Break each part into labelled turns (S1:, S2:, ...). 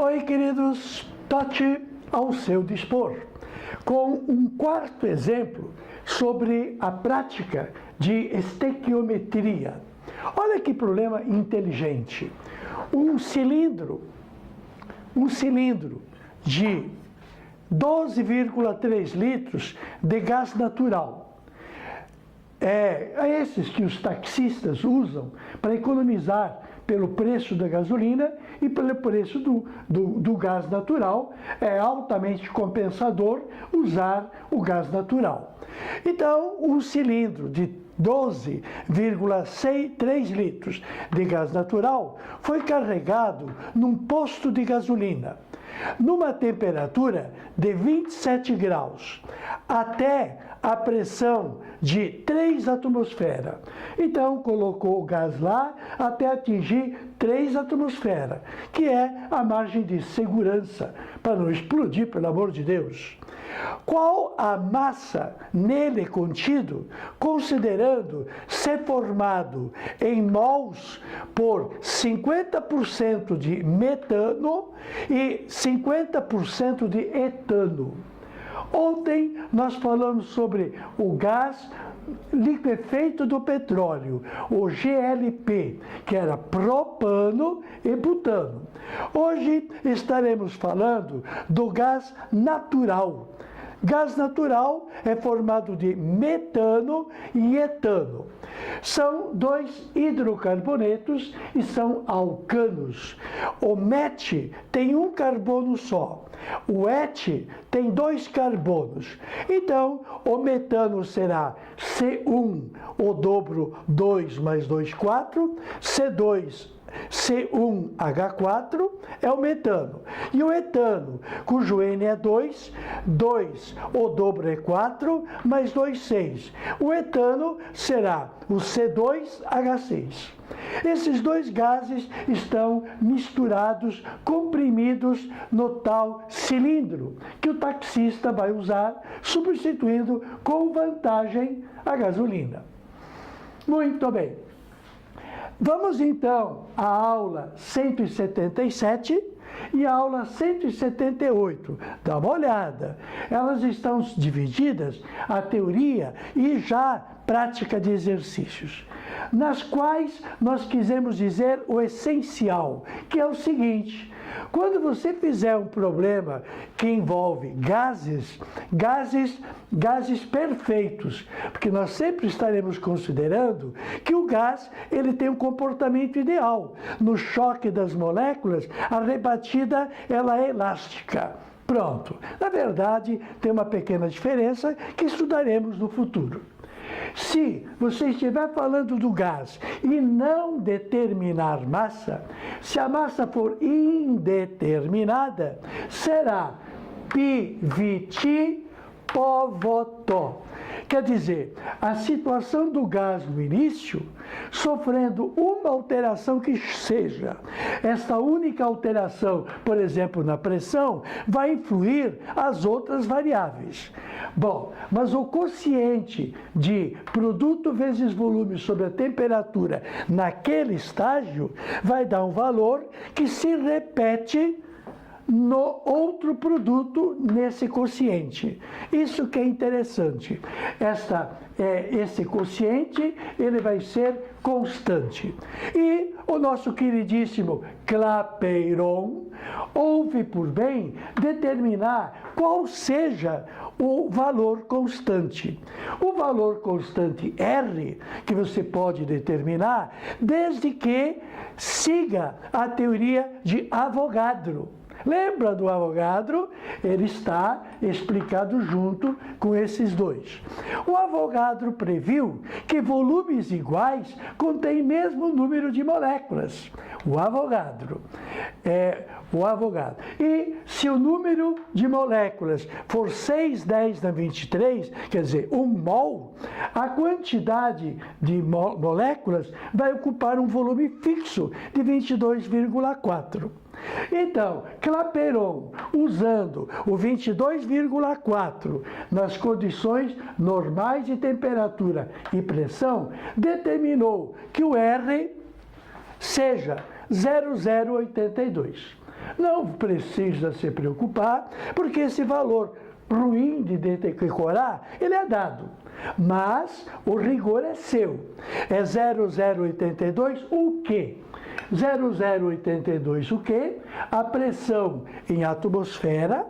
S1: Oi, queridos, Totti ao seu dispor, com um quarto exemplo sobre a prática de estequiometria. Olha que problema inteligente. Um cilindro de 12,3 litros de gás natural. É esses que os taxistas usam para economizar pelo preço da gasolina e pelo preço do gás natural. É altamente compensador usar o gás natural. Então, um cilindro de 12,3 litros de gás natural foi carregado num posto de gasolina, numa temperatura de 27 graus, até a pressão de 3 atmosferas. Então, colocou o gás lá até atingir 3 atmosferas, que é a margem de segurança, para não explodir, pelo amor de Deus. Qual a massa nele contido, considerando ser formado em mols por 50% de metano e 50% de etano? Ontem nós falamos sobre o gás liquefeito do petróleo, o GLP, que era propano e butano. Hoje estaremos falando do gás natural. Gás natural é formado de metano e etano. São dois hidrocarbonetos e são alcanos. O MET tem um carbono só. O ET tem 2 carbonos. Então, o metano será C1, o dobro 2 mais 2, 4, C2H4 é o metano. E o etano, cujo N é 2, o dobro é 4, mais 2, 6. O etano será o C2H6. Esses dois gases estão misturados, comprimidos no tal cilindro, que o taxista vai usar, substituindo com vantagem a gasolina. Muito bem. Vamos então à aula 177 e a aula 178. Dá uma olhada. Elas estão divididas, a teoria e já prática de exercícios, nas quais nós quisemos dizer o essencial, que é o seguinte: quando você fizer um problema que envolve gases perfeitos, porque nós sempre estaremos considerando que o gás ele tem um comportamento ideal. No choque das moléculas, a rebatida ela é elástica. Pronto. Na verdade, tem uma pequena diferença que estudaremos no futuro. Se você estiver falando do gás e não determinar massa, se a massa for indeterminada, será piviti povotó. Quer dizer, a situação do gás no início, sofrendo uma alteração que seja. Esta única alteração, por exemplo, na pressão, vai influir as outras variáveis. Bom, mas o quociente de produto vezes volume sobre a temperatura naquele estágio vai dar um valor que se repete no outro produto nesse quociente. Isso que é interessante. Esse quociente ele vai ser constante. E o nosso queridíssimo Clapeyron houve por bem determinar qual seja o valor constante. O valor constante R, que você pode determinar, desde que siga a teoria de Avogadro. Lembra do Avogadro? Ele está explicado junto com esses dois. O Avogadro previu que volumes iguais contêm mesmo número de moléculas. O Avogadro. E se o número de moléculas for 6, 10 na 23, quer dizer, 1 mol, a quantidade de moléculas vai ocupar um volume fixo de 22,4. Então, Clapeyron, usando o 22,4 nas condições normais de temperatura e pressão, determinou que o R seja 0,082. não precisa se preocupar, porque esse valor ruim de decorar, ele é dado. Mas o rigor é seu. É 0082 o quê? 0082 o quê? A pressão em atmosfera,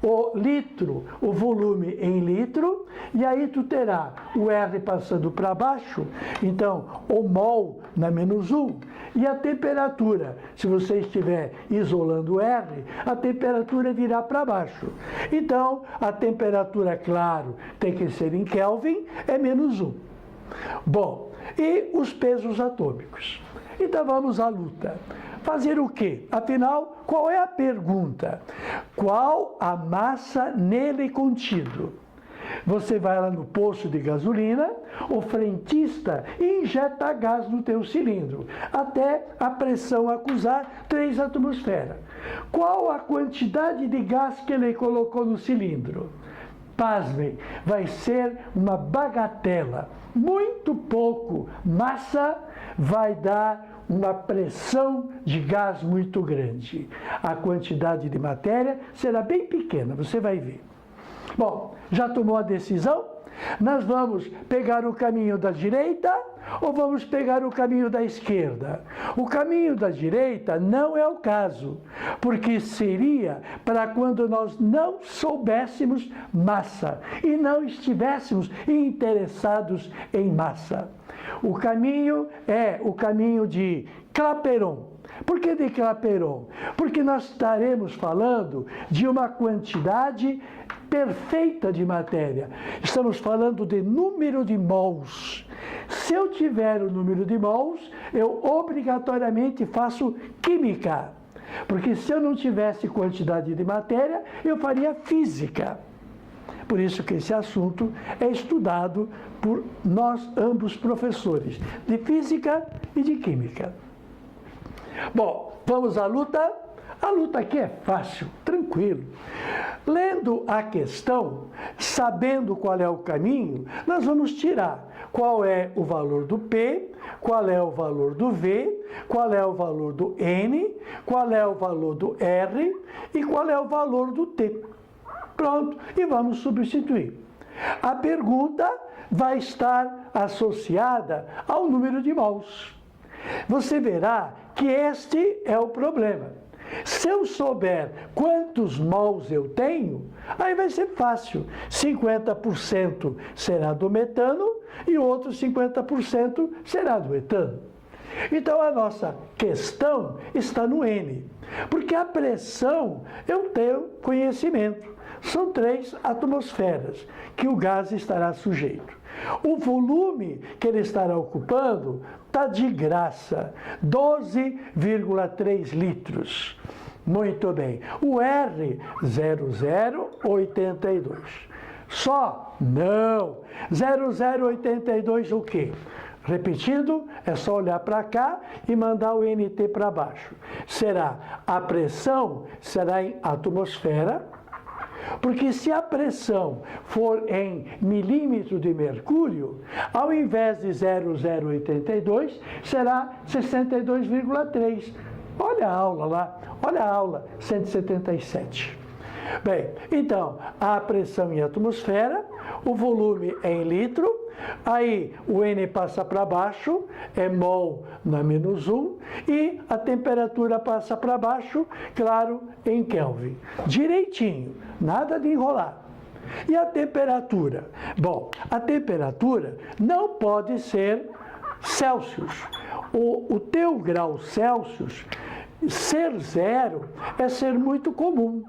S1: o litro, o volume em litro, e aí tu terá o R passando para baixo, então o mol na menos 1, e a temperatura, se você estiver isolando o R, a temperatura virá para baixo. Então, a temperatura, claro, tem que ser em Kelvin, é menos 1. Bom, e os pesos atômicos? Então vamos à luta. Fazer o quê? Afinal, qual é a pergunta? Qual a massa nele contido? Você vai lá no posto de gasolina, o frentista injeta gás no teu cilindro, até a pressão acusar 3 atmosferas. Qual a quantidade de gás que ele colocou no cilindro? Pasmem, vai ser uma bagatela. Muito pouco. Massa vai dar uma pressão de gás muito grande. A quantidade de matéria será bem pequena, você vai ver. Bom, já tomou a decisão? Nós vamos pegar o caminho da direita ou vamos pegar o caminho da esquerda? O caminho da direita não é o caso, porque seria para quando nós não soubéssemos massa e não estivéssemos interessados em massa. O caminho é o caminho de Clapeyron. Por que de Clapeyron? Porque nós estaremos falando de uma quantidade perfeita de matéria. Estamos falando de número de mols. Se eu tiver o número de mols, eu obrigatoriamente faço química. Porque se eu não tivesse quantidade de matéria, eu faria física. Por isso que esse assunto é estudado por nós ambos professores, de física e de química. Bom, vamos à luta? A luta aqui é fácil, tranquilo. Lendo a questão, sabendo qual é o caminho, nós vamos tirar qual é o valor do P, qual é o valor do V, qual é o valor do N, qual é o valor do R e qual é o valor do T. Pronto, e vamos substituir. A pergunta vai estar associada ao número de mols. Você verá que este é o problema. Se eu souber quantos mols eu tenho, aí vai ser fácil. 50% será do metano e outros 50% será do etano. Então a nossa questão está no N, porque a pressão eu tenho conhecimento. São 3 atmosferas que o gás estará sujeito. O volume que ele estará ocupando está de graça, 12,3 litros. Muito bem. O R, 0082. Só? Não. 0082 o quê? Repetindo, é só olhar para cá e mandar o NT para baixo. Será a pressão, será em atmosfera, porque se a pressão for em milímetro de mercúrio, ao invés de 0082, será 62,3. Olha a aula lá, olha a aula 177. Bem, então, a pressão em atmosfera, o volume é em litro, aí o N passa para baixo, é mol na menos 1, e a temperatura passa para baixo, claro, em Kelvin. Direitinho, nada de enrolar. E a temperatura? Bom, a temperatura não pode ser Celsius. O teu grau Celsius, ser 0 é ser muito comum.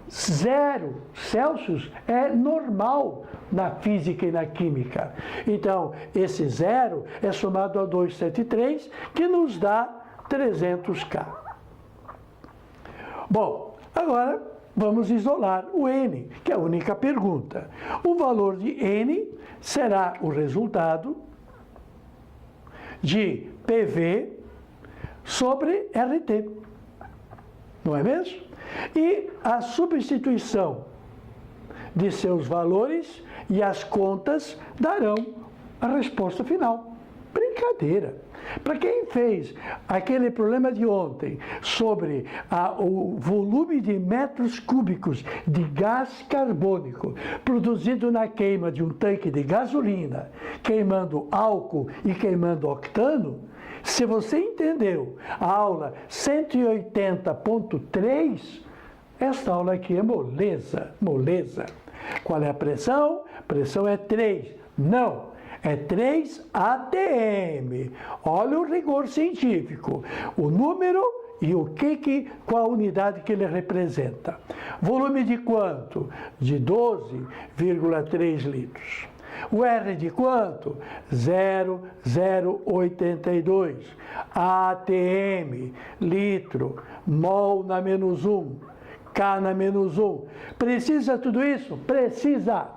S1: 0 Celsius é normal na física e na química. Então, esse 0 é somado a 273, que nos dá 300K. Bom, agora vamos isolar o N, que é a única pergunta. O valor de N será o resultado de PV sobre RT. Não é mesmo? E a substituição de seus valores e as contas darão a resposta final. Brincadeira. Para quem fez aquele problema de ontem sobre o volume de metros cúbicos de gás carbônico produzido na queima de um tanque de gasolina, queimando álcool e queimando octano, se você entendeu a aula 180.3, esta aula aqui é moleza, moleza. Qual é a pressão? Pressão é 3. Não, é 3 atm. Olha o rigor científico. O número e qual a unidade que ele representa. Volume de quanto? De 12,3 litros. O R de quanto? 0,082. ATM, litro, mol na menos 1, K na menos 1. Precisa tudo isso? Precisa.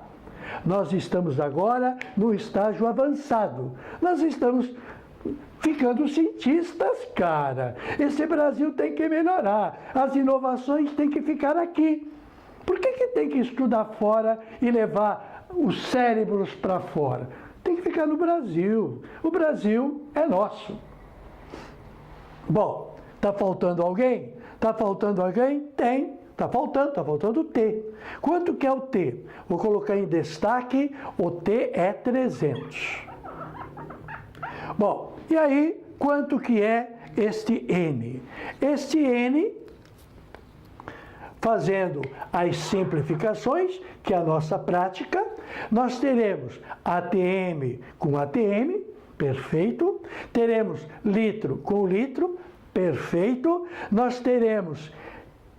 S1: Nós estamos agora no estágio avançado. Nós estamos ficando cientistas, cara. Esse Brasil tem que melhorar. As inovações têm que ficar aqui. Por que tem que estudar fora e levar os cérebros para fora? Tem que ficar no Brasil. O Brasil é nosso. Bom, está faltando alguém? Está faltando alguém? Tem. Está faltando o T. Quanto que é o T? Vou colocar em destaque, o T é 300. Bom, e aí, quanto que é este N? Este N, fazendo as simplificações, que é a nossa prática, nós teremos ATM com ATM, perfeito. Teremos litro com litro, perfeito. Nós teremos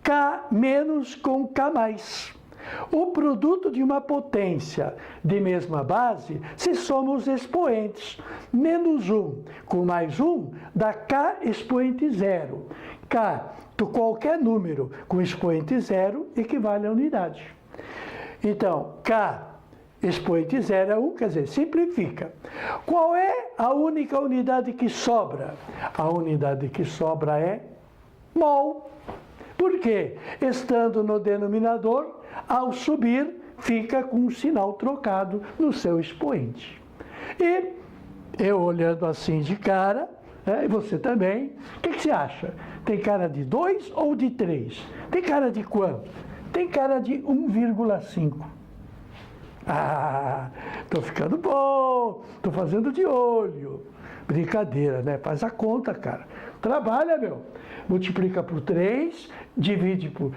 S1: K menos com K mais. O produto de uma potência de mesma base, se somos expoentes. Menos 1 com mais 1 dá K expoente zero. K, qualquer número com expoente zero equivale a unidade. Então, K expoente zero é 1, quer dizer, simplifica. Qual é a única unidade que sobra? A unidade que sobra é mol. Por quê? Estando no denominador, ao subir, fica com um sinal trocado no seu expoente. E eu olhando assim de cara, e você também, o que você acha? Tem cara de 2 ou de 3? Tem cara de quanto? Tem cara de 1,5. Ah, estou ficando bom, estou fazendo de olho. Brincadeira, né? Faz a conta, cara. Trabalha, meu. Multiplica por 3, divide por...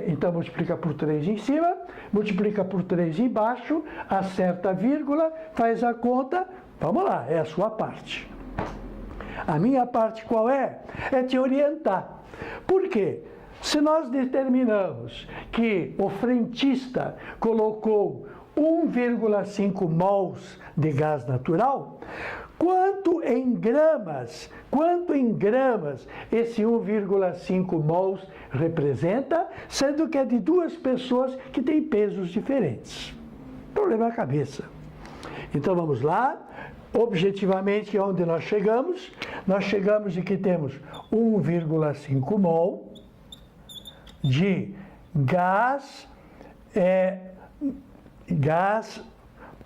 S1: então, multiplica por 3 em cima, multiplica por 3 embaixo, acerta a vírgula, faz a conta. Vamos lá, é a sua parte. A minha parte qual é? É te orientar. Por quê? Se nós determinamos que o frentista colocou 1,5 mols de gás natural, quanto em gramas esse 1,5 mols representa, sendo que é de duas pessoas que têm pesos diferentes. Problema na cabeça. Então vamos lá, objetivamente onde nós chegamos de que temos 1,5 mol de gás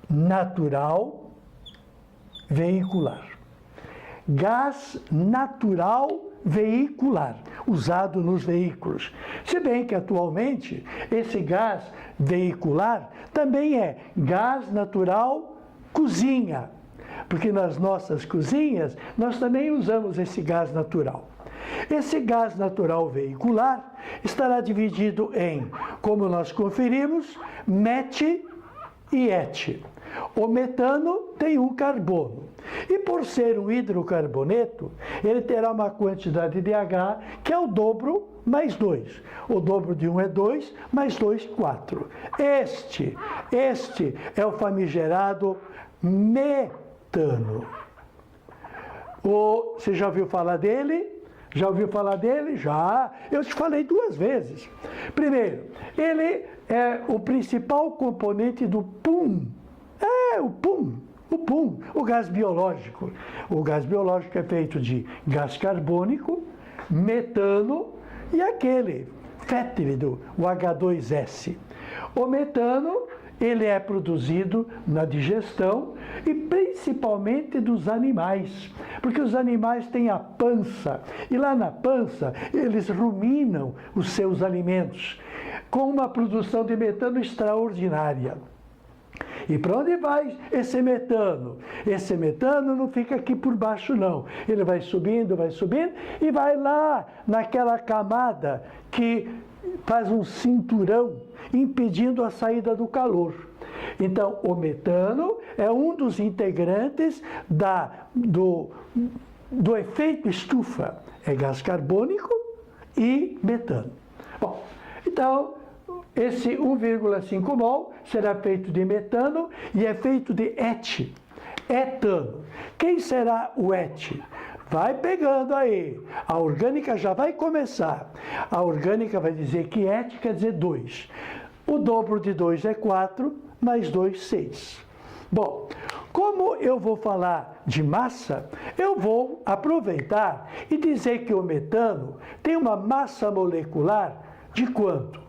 S1: natural veicular. Gás natural veicular, usado nos veículos. Se bem que atualmente esse gás veicular também é gás natural cozinha, porque nas nossas cozinhas nós também usamos esse gás natural. Esse gás natural veicular estará dividido em, como nós conferimos, MET e ET. O metano tem um carbono. E por ser um hidrocarboneto, ele terá uma quantidade de H que é o dobro mais 2. O dobro de 1 é 2, mais 2, 4. Este é o famigerado metano. Você já ouviu falar dele? Já ouviu falar dele? Já. Eu te falei 2 vezes. Primeiro, ele é o principal componente do PUM. O PUM, o gás biológico. O gás biológico é feito de gás carbônico, metano e aquele fétrido, o H2S. O metano, ele é produzido na digestão e principalmente dos animais, porque os animais têm a pança e lá na pança eles ruminam os seus alimentos com uma produção de metano extraordinária. E para onde vai esse metano? Esse metano não fica aqui por baixo, não. Ele vai subindo e vai lá naquela camada que faz um cinturão impedindo a saída do calor. Então, o metano é um dos integrantes do efeito estufa. É gás carbônico e metano. Bom, então, esse 1,5 mol será feito de metano e é feito de etano. Quem será o et? Vai pegando aí. A orgânica já vai começar. A orgânica vai dizer que et quer dizer 2. O dobro de 2 é 4, mais 2, 6. Bom, como eu vou falar de massa, eu vou aproveitar e dizer que o metano tem uma massa molecular de quanto?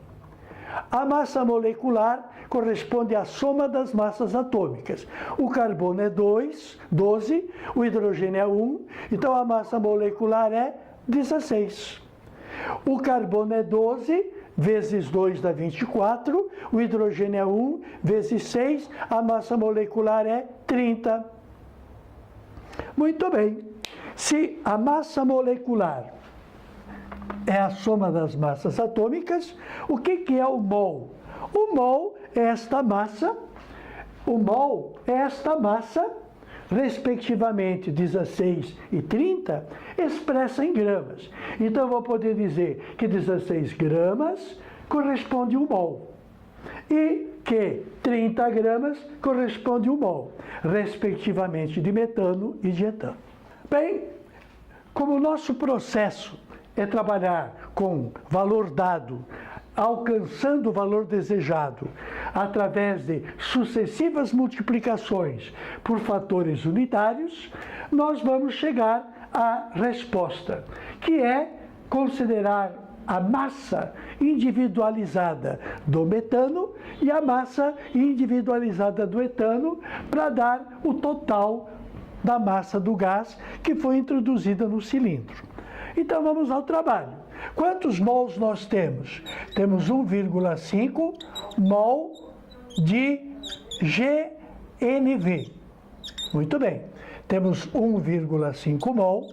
S1: A massa molecular corresponde à soma das massas atômicas. O carbono é 12, o hidrogênio é 1, então a massa molecular é 16. O carbono é 12, vezes 2 dá 24, o hidrogênio é 1, vezes 6, a massa molecular é 30. Muito bem. Se a massa molecular é a soma das massas atômicas, o que é o mol? O mol é esta massa, respectivamente 16 e 30, expressa em gramas. Então, eu vou poder dizer que 16 gramas corresponde a 1 mol e que 30 gramas corresponde a 1 mol, respectivamente de metano e de etano. Bem, como o nosso processo é trabalhar com valor dado, alcançando o valor desejado, através de sucessivas multiplicações por fatores unitários, nós vamos chegar à resposta, que é considerar a massa individualizada do metano e a massa individualizada do etano para dar o total da massa do gás que foi introduzida no cilindro. Então vamos ao trabalho. Quantos mols nós temos? Temos 1,5 mol de GNV. Muito bem. Temos 1,5 mol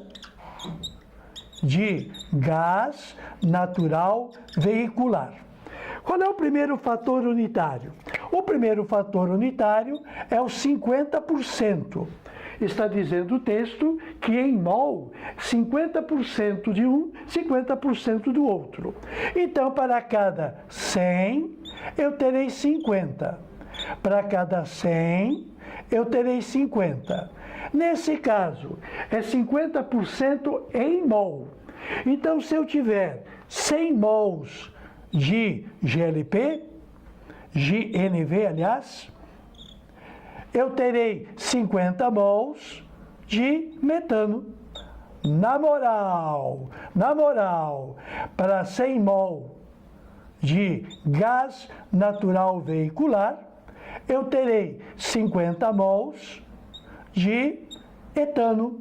S1: de gás natural veicular. Qual é o primeiro fator unitário? O primeiro fator unitário é o 50%. Está dizendo o texto que em mol, 50% de um, 50% do outro. Então, para cada 100, eu terei 50. Para cada 100, eu terei 50. Nesse caso, é 50% em mol. Então, se eu tiver 100 mols de GLP, GNV, aliás, eu terei 50 mols de metano. Na moral, para 100 mol de gás natural veicular, eu terei 50 mols de etano.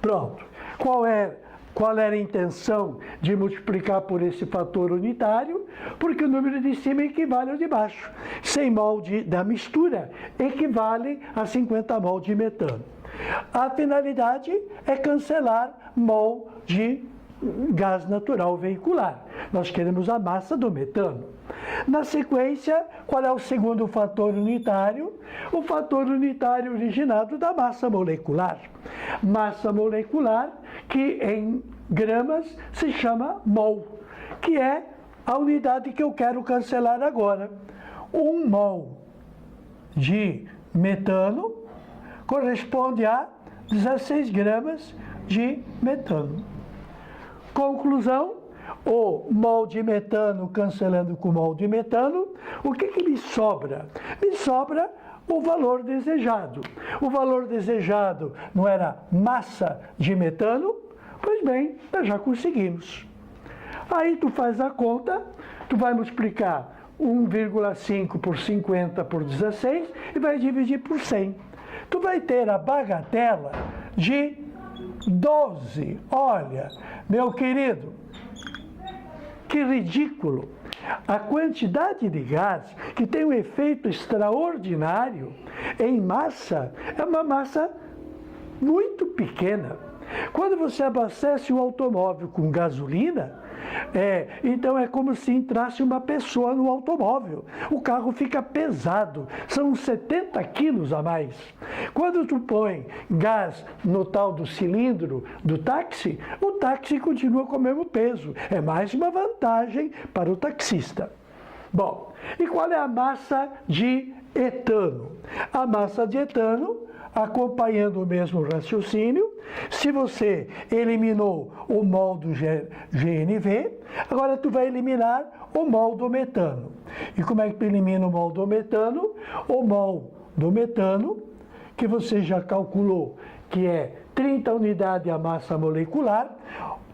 S1: Pronto. Qual era a intenção de multiplicar por esse fator unitário? Porque o número de cima equivale ao de baixo. 100 mol da mistura equivale a 50 mol de metano. A finalidade é cancelar mol de gás natural veicular. Nós queremos a massa do metano. Na sequência, qual é o segundo fator unitário? O fator unitário originado da massa molecular. Massa molecular que em gramas se chama mol, que é a unidade que eu quero cancelar agora. 1 mol de metano corresponde a 16 gramas de metano. Conclusão, o mol de metano cancelando com o mol de metano, o que me sobra? Me sobra o valor desejado. O valor desejado não era massa de metano? Pois bem, nós já conseguimos. Aí tu faz a conta, tu vai multiplicar 1,5 por 50 por 16 e vai dividir por 100. Tu vai ter a bagatela de 12. Olha, meu querido, que ridículo! A quantidade de gás que tem um efeito extraordinário em massa é uma massa muito pequena. Quando você abastece um automóvel com gasolina, então é como se entrasse uma pessoa no automóvel. O carro fica pesado, são 70 quilos a mais. Quando tu põe gás no tal do cilindro do táxi, o táxi continua com o mesmo peso. É mais uma vantagem para o taxista. Bom, e qual é a massa de etano? A massa de etano, acompanhando o mesmo raciocínio, se você eliminou o mol do GNV, agora tu vai eliminar o mol do metano. E como é que tu elimina o mol do metano? O mol do metano, que você já calculou que é 30 unidades a massa molecular,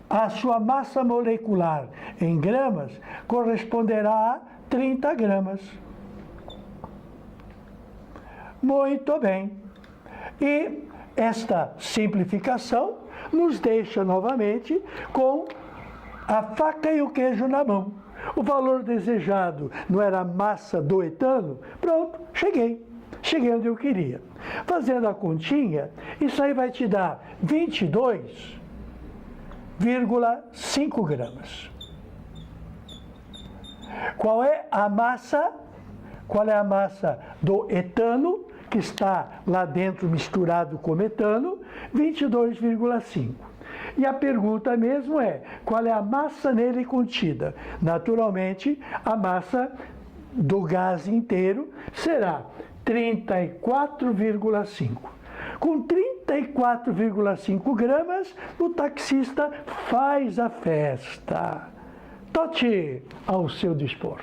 S1: a sua massa molecular em gramas corresponderá a 30 gramas. Muito bem. E esta simplificação nos deixa novamente com a faca e o queijo na mão. O valor desejado não era a massa do etano? Pronto, cheguei onde eu queria. Fazendo a continha, isso aí vai te dar 22,5 gramas. Qual é a massa do etano que está lá dentro misturado com metano? 22,5. E a pergunta mesmo é, qual é a massa nele contida? Naturalmente, a massa do gás inteiro será 34,5. Com 34,5 gramas, o taxista faz a festa. Tote ao seu dispor.